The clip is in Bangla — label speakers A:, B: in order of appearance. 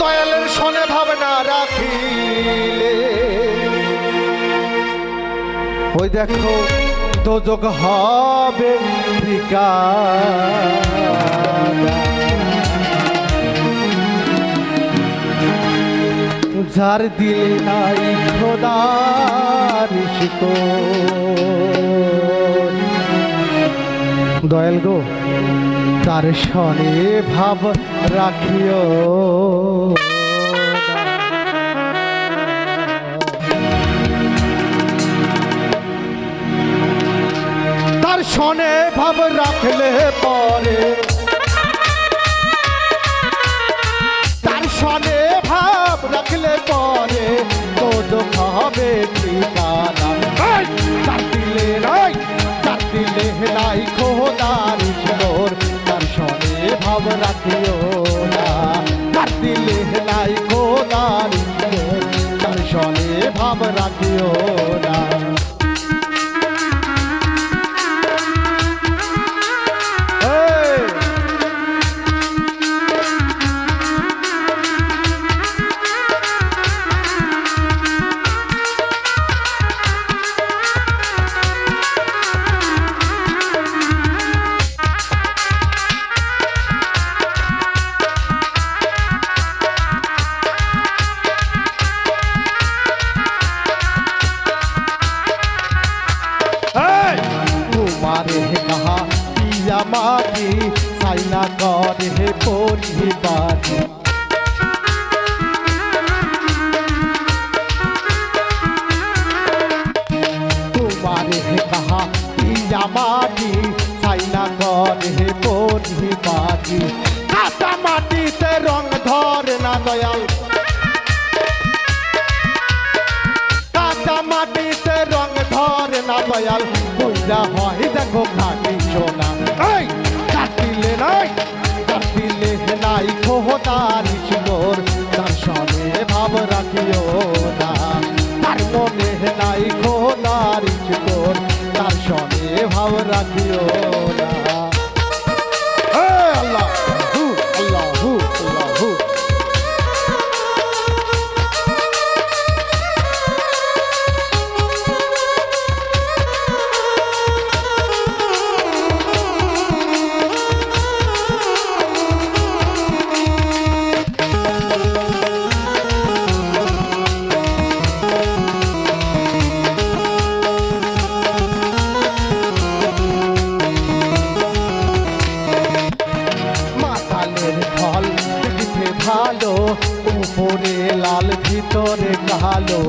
A: দয়ালের শোনে ভাবনা রাখিলে ওই দেখো দোজক হবে ঠিকানা। যার দিলে নাই খোদার শিকল দয়াল গো তার শনে ভাব রাখিও তার শনে ভাব রাখলে পরে তার শনে ভাব রাখলে পরে তো দুঃখ হবে ঠিকানা। তার দিলে নাই খোদার ঈশ্বর তার শনে ভাব রাখিও না। তার দিলে নাই খোদার ঈশ্বর তার শনে ভাব রাখিও না। तुम्हारे कहा पिया माटी साइना करे हे पोरी बाटी तुम्हारे कहा पिया माटी साइना करे हे पोरी बाटी काटा माटी ते रंग धर ना दयाल মাটিতে রং ধরে না দয়াল পূজা হয় দেখো খাটি সোনা। কাটিলে নাই খোদার ঈশ্বর তার শনে ভাব রাখিও না। তার মনে নাই খোদার ঈশ্বর তার শনে ভাব রাখিও না। আল্লাহ আল্লাহু আল্লাহু ভালো উপরে লাল ভিতরে কালো